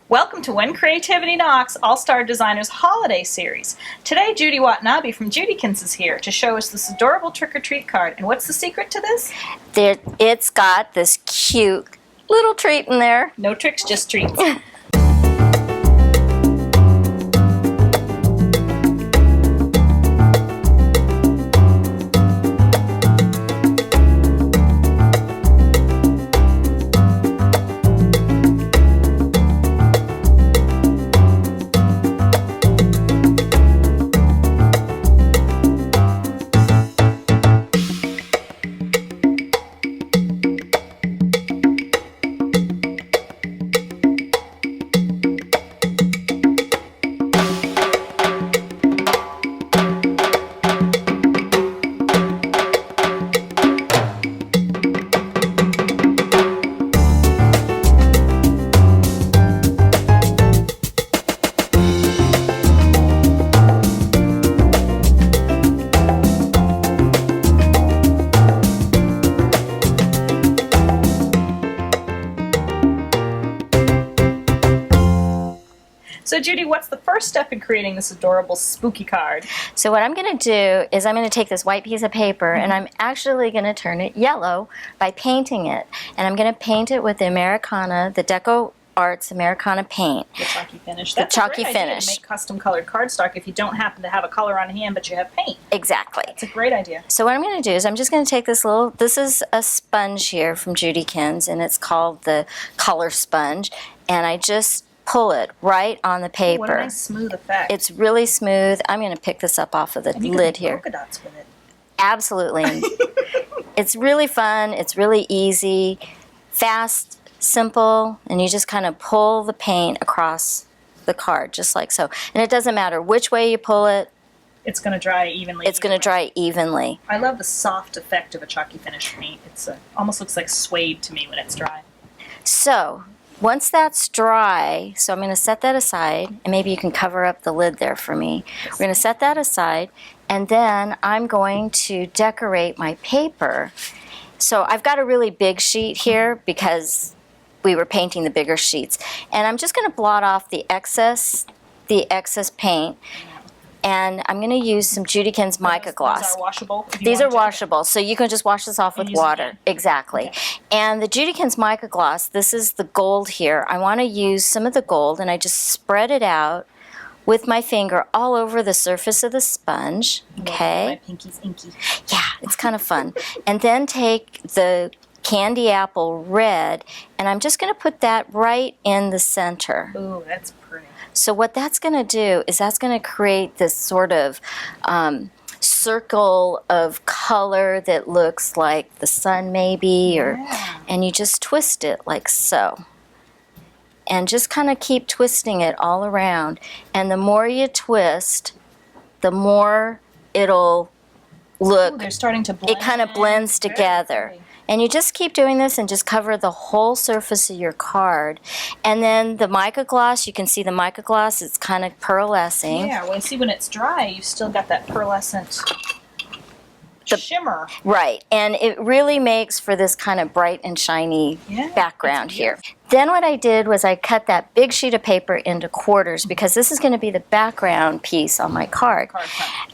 Welcome to When Creativity Knocks All-Star Designers Holiday Series. Today, Judi Watanabe from JudiKins is here to show us this adorable trick-or-treat card. And what's the secret to this? It's got this cute little treat in there. No tricks, just treats. So Judi, what's the first step in creating this adorable spooky card? So what I'm going to do is I'm going to take this white piece of paper and I'm actually going to turn it yellow by painting it. And I'm going to paint it with the Decodrt Americana paint. The chalky finish. The That's chalky a great idea finish. to make custom colored cardstock if you don't happen to have a color on hand but you have paint. Exactly. It's a great idea. So what I'm going to do is I'm just going to take this is a sponge here from JudiKins and it's called the color sponge. And I just pull it right on the paper. What a nice smooth effect. It's really smooth. I'm going to pick this up off of the lid here. Polka dots with it. Absolutely. It's really fun. It's really easy, fast, simple, and you just kind of pull the paint across the card just like so. And it doesn't matter which way you pull it. It's going to dry evenly. It's going to dry evenly. I love the soft effect of a chalky finish paint. It's almost looks like suede to me when it's dry. So once that's dry, so I'm going to set that aside, and maybe you can cover up the lid there for me. We're going to set that aside, and then I'm going to decorate my paper. So I've got a really big sheet here because we were painting the bigger sheets. And I'm just going to blot off the excess paint. And I'm going to use some JudiKins mica gloss. These are washable? These are washable, so you can just wash this off with water. Exactly. Okay. And the JudiKins mica gloss, this is the gold here. I want to use some of the gold, and I just spread it out with my finger all over the surface of the sponge. Okay. My pinky's inky. Yeah, it's kind of fun. And then take the candy apple red, and I'm just going to put that right in the center. Ooh, that's pretty. So what that's going to do is that's going to create this sort of circle of color that looks like the sun maybe, and you just twist it like so. And just kind of keep twisting it all around. And the more you twist, the more it'll look. Ooh, they're starting to blend. It kind of blends together. And you just keep doing this and just cover the whole surface of your card. And then the mica gloss, you can see the mica gloss, it's kind of pearlescing. Yeah, well, see, when it's dry, you've still got that pearlescent shimmer. Right, and it really makes for this kind of bright and shiny background here. Then what I did was I cut that big sheet of paper into quarters because this is going to be the background piece on my card.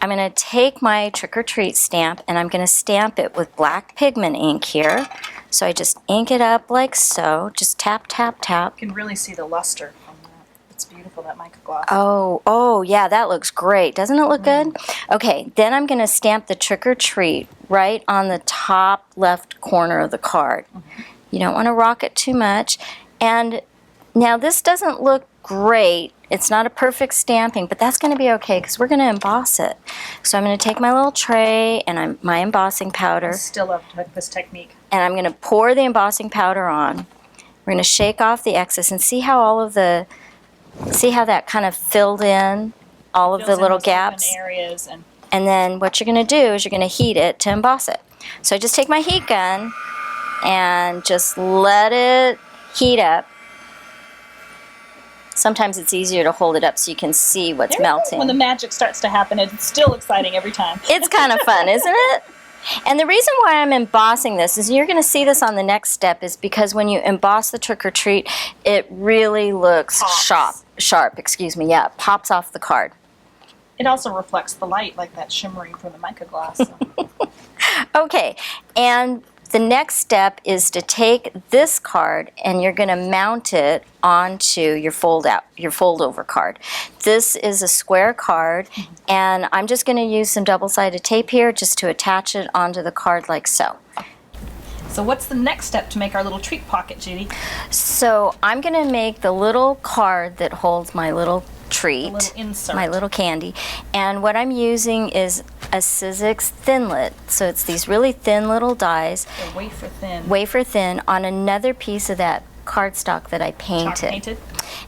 I'm going to take my trick-or-treat stamp and I'm going to stamp it with black pigment ink here. So I just ink it up like so, just tap, tap, tap. You can really see the luster from that. It's beautiful, that mica gloss. Oh, yeah, that looks great. Doesn't it look good? Okay, then I'm going to stamp the trick-or-treat right on the top left corner of the card. You don't want to rock it too much. And now this doesn't look great. It's not a perfect stamping, but that's going to be okay because we're going to emboss it. So I'm going to take my little tray and my embossing powder. I still love this technique. And I'm going to pour the embossing powder on. We're going to shake off the excess and see how that kind of filled in all of the little gaps. Areas and then what you're going to do is you're going to heat it to emboss it. So I just take my heat gun and just let it heat up. Sometimes it's easier to hold it up so you can see what's melting. When the magic starts to happen, it's still exciting every time. It's kind of fun, isn't it? And the reason why I'm embossing this is you're going to see this on the next step is because when you emboss the trick or treat, it really looks sharp, excuse me. Yeah, it pops off the card. It also reflects the light like that shimmering from the mica gloss. So. Okay, and the next step is to take this card and you're going to mount it onto your fold over card. This is a square card, and I'm just going to use some double-sided tape here just to attach it onto the card like so. So what's the next step to make our little treat pocket, Judy? So I'm going to make the little card that holds my little treat, A little insert. my little candy, and what I'm using is a Sizzix Thinlit. So it's these really thin little dies, They're wafer thin. on another piece of that cardstock that I painted. Chalk painted.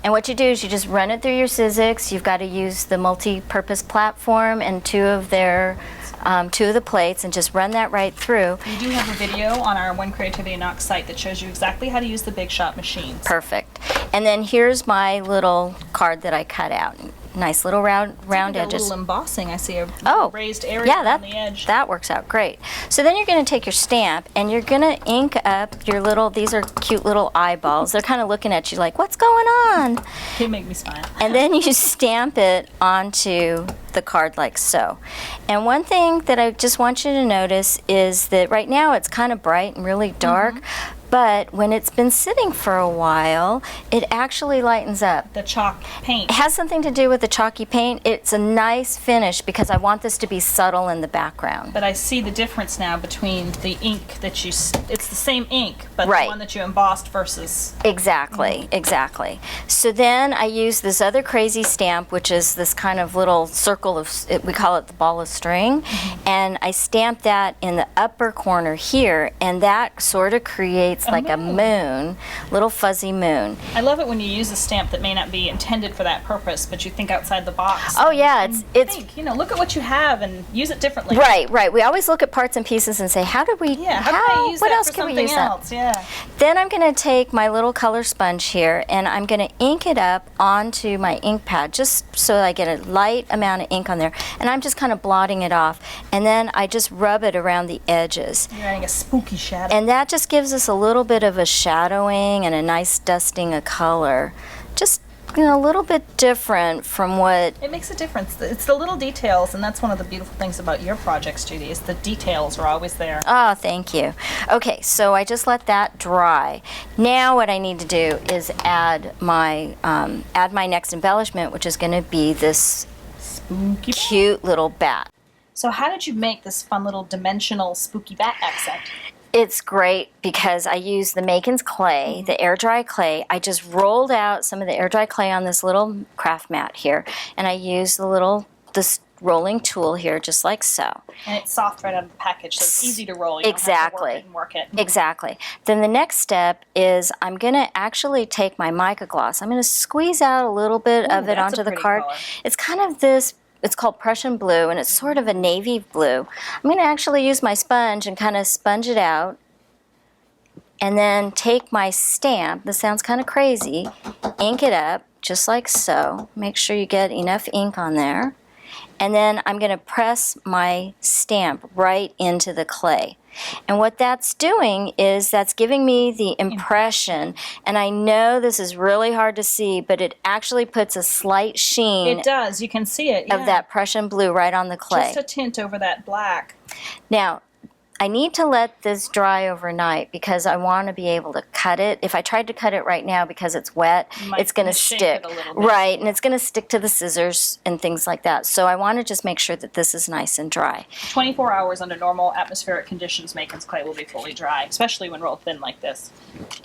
And what you do is you just run it through your Sizzix. You've got to use the multi-purpose platform and two of the plates, and just run that right through. We do have a video on our One Creativity Knocks site that shows you exactly how to use the Big Shot machines. Perfect. And then here's my little card that I cut out. Nice little round edges. A little embossing. I see a raised area yeah, on the edge. that works out great. So then you're going to take your stamp and you're going to ink up your little, these are cute little eyeballs. They're kind of looking at you like, what's going on? They make me smile. And then you stamp it onto the card like so. And one thing that I just want you to notice is that right now it's kind of bright and really dark, but when it's been sitting for a while, it actually lightens up. The chalk paint. It has something to do with the chalky paint. It's a nice finish because I want this to be subtle in the background. But I see the difference now between the ink that it's the same ink, but Right. the one that you embossed versus... Exactly, exactly. So then I use this other crazy stamp, which is this kind of little circle of, we call it the ball of string, and I stamp that in the upper corner here, and that sort of creates like a moon, little fuzzy moon. I love it when you use a stamp that may not be intended for that purpose, but you think outside the box. Oh yeah, it's think, look at what you have and use it differently. right. We always look at parts and pieces and say, how did we? How can I use what that else for can we something use else? that? Yeah. Then I'm going to take my little color sponge here and I'm going to ink it up onto my ink pad just so I get a light amount of ink on there, and I'm just kind of blotting it off, and then I just rub it around the edges. You're adding a spooky shadow. And that just gives us a little bit of a shadowing and a nice dusting of color. Just a little bit different from what... It makes a difference. It's the little details, and that's one of the beautiful things about your projects, Judy, is the details are always there. Oh, thank you. Okay, so I just let that dry. Now what I need to do is add my next embellishment, which is going to be this Spooky. cute little bat. So how did you make this fun little dimensional spooky bat accent? It's great because I used the Makin's clay, the air dry clay. I just rolled out some of the air dry clay on this little craft mat here, and I used this rolling tool here, just like so. And it's soft right out of the package, so it's easy to roll. You Exactly. don't have to work it and work it. Exactly. Then the next step is I'm going to actually take my mica gloss. I'm going to squeeze out a little bit of it that's a onto the pretty card. color. It's kind of this, it's called Prussian blue, and it's sort of a navy blue. I'm going to actually use my sponge and kind of sponge it out, and then take my stamp, this sounds kind of crazy, ink it up just like so. Make sure you get enough ink on there. And then I'm going to press my stamp right into the clay. And what that's doing is that's giving me the impression, and I know this is really hard to see, but it actually puts a slight sheen It does. You can see it. of that Prussian blue right on the clay. Just a tint over that black. Now, I need to let this dry overnight because I want to be able to cut it. If I tried to cut it right now because it's wet, might it's going to shape stick. it a little bit. Right, and it's going to stick to the scissors and things like that. So I want to just make sure that this is nice and dry. 24 hours under normal atmospheric conditions, Makin's clay will be fully dry, especially when rolled thin like this.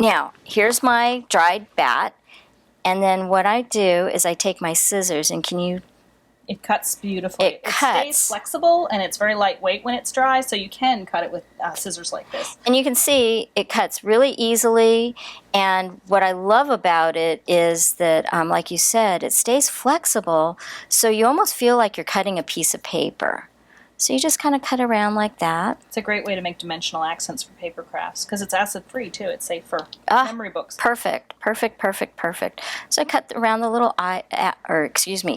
Now, here's my dried bat. And then what I do is I take my scissors, and can you... It cuts beautifully. It cuts. Stays flexible, and it's very lightweight when it's dry, so you can cut it with scissors like this. And you can see it cuts really easily, and what I love about it is that, like you said, it stays flexible, so you almost feel like you're cutting a piece of paper. So you just kind of cut around like that. It's a great way to make dimensional accents for paper crafts, because it's acid-free, too. It's safe for memory books. Perfect. So I cut around the little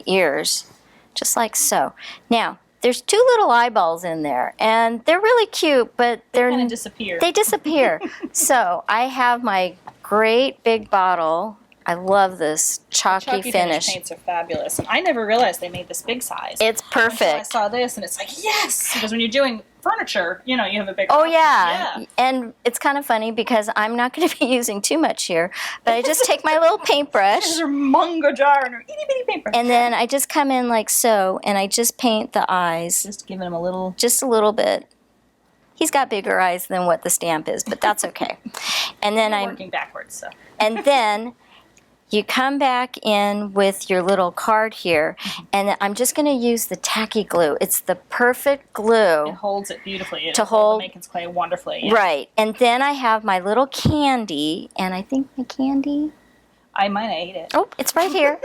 ears, just like so. Now, there's two little eyeballs in there, and they're really cute, but They kind of disappear. They disappear. So I have my great big bottle. I love this chalky finish. Paints are fabulous, and I never realized they made this big size. It's perfect. Until I saw this, and it's like, yes! Because when you're doing furniture, you know, you have a bigger Oh, option. yeah. And it's kind of funny because I'm not going to be using too much here, but I just take my little paintbrush. This is her mungo jar and her itty bitty paintbrush. And then I just come in like so, and I just paint the eyes. Just giving him a little... Just a little bit. He's got bigger eyes than what the stamp is, but that's okay. And then I'm working backwards, so. And then you come back in with your little card here, and I'm just going to use the tacky glue. It's the perfect glue. It holds it beautifully. It to hold the Makin's clay wonderfully. Yeah. Right. And then I have my little candy, and I think my candy... I might ate it. Oh, it's right here.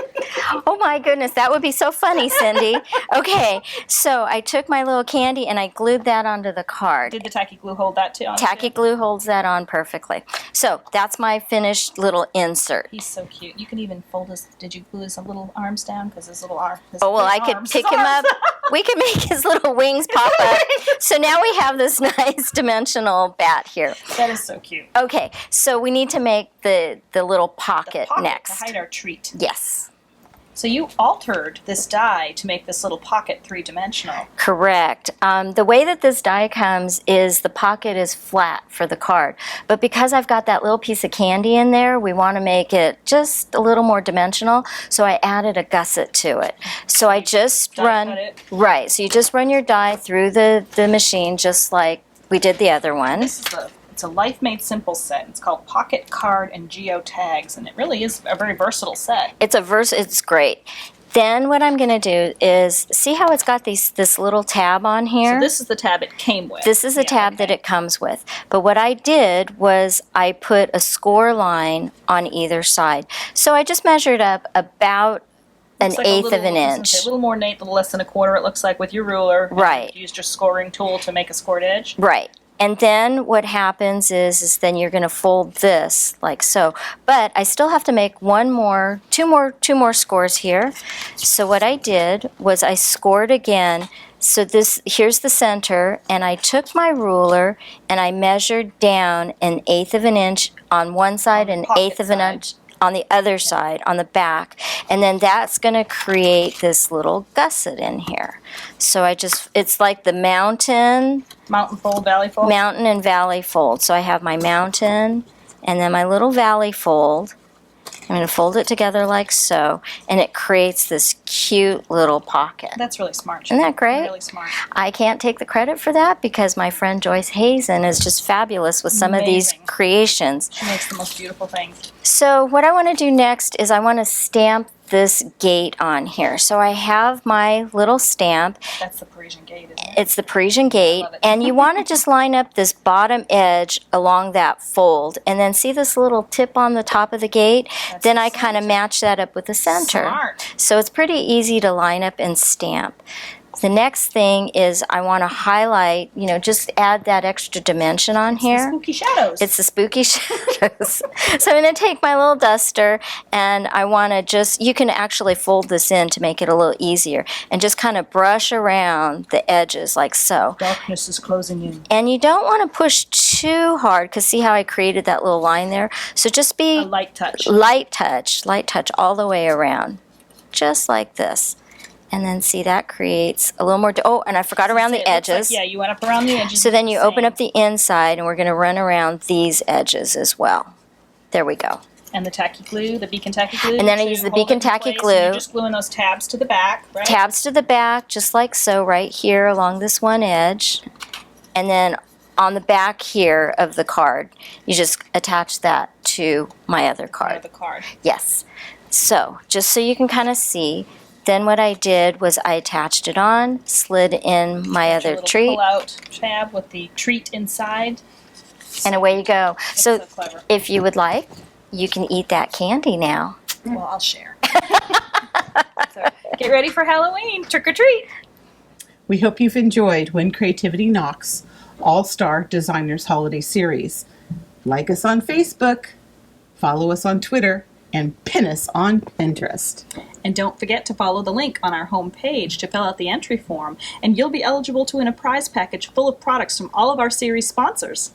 Oh my goodness, that would be so funny, Cindy. Okay, so I took my little candy and I glued that onto the card. Did the tacky glue hold that too? Tacky glue holds that on perfectly. So that's my finished little insert. He's so cute. You can even fold his, did you glue his little arms down? Because his little arm. Oh, well, I could pick him up. We could make his little wings pop up. So now we have this nice dimensional bat here. That is so cute. Okay, so we need to make the little pocket next. To hide our treat. Yes. So you altered this die to make this little pocket three-dimensional. Correct. The way that this die comes is the pocket is flat for the card. But because I've got that little piece of candy in there, we want to make it just a little more dimensional. So I added a gusset to it. So I just run... Right. So you just run your die through the machine just like we did the other one. This is it's a Life Made Simple set. It's called Pocket Card and Geo Tags, and it really is a very versatile set. It's great. Then what I'm going to do is, see how it's got this little tab on here? So this is the tab it came with. This is the tab that it comes with. But what I did was I put a score line on either side. So I just measured up about an eighth of an inch. A little more than a little less than a quarter, it looks like, with your ruler. Right. You used your scoring tool to make a scored edge. Right. And then what happens is then you're going to fold this like so. But I still have to make two more scores here. So what I did was I scored again. So here's the center, and I took my ruler and I measured down an eighth of an inch on one side and an eighth of an inch on the other side, on the back, and then that's going to create this little gusset in here. So it's like the mountain fold, valley fold? Mountain and valley fold. So I have my mountain and then my little valley fold. I'm going to fold it together like so, and it creates this cute little pocket. That's really smart. Isn't that great? Really smart. I can't take the credit for that because my friend Joyce Hazen is just fabulous with some of these creations. She makes the most beautiful things. So what I want to do next is I want to stamp this gate on here. So I have my little stamp. That's the Parisian gate, isn't it? It's the Parisian gate. I love it. And you want to just line up this bottom edge along that fold. And then see this little tip on the top of the gate? Then I kind of match that up with the center. Smart. So it's pretty easy to line up and stamp. The next thing is I want to highlight, just add that extra dimension on here. The spooky shadows. It's the spooky shadows. So I'm going to take my little duster and I want to you can actually fold this in to make it a little easier and just kind of brush around the edges like so. Darkness is closing in. And you don't want to push too hard because see how I created that little line there? So just be a light touch. Light touch all the way around. Just like this. And then see that creates a little more, and I forgot around the edges. Like, you went up around the edges. So then you open up the inside and we're going to run around these edges as well. There we go. And the tacky glue, the beacon tacky glue. And then I use the beacon tacky glue. You're just gluing those tabs to the back, right? Tabs to the back, just like so, right here along this one edge. And then on the back here of the card, you just attach that to my other card. The card. Yes. So, just so you can kind of see, then what I did was I attached it on, slid in my other treat. Pull-out tab with the treat inside. And away you go. So clever. If you would like, you can eat that candy now. Well, I'll share. So, get ready for Halloween. Trick or treat. We hope you've enjoyed When Creativity Knocks, All-Star Designers Holiday Series. Like us on Facebook, follow us on Twitter, and pin us on Pinterest. And don't forget to follow the link on our home page to fill out the entry form, and you'll be eligible to win a prize package full of products from all of our series sponsors.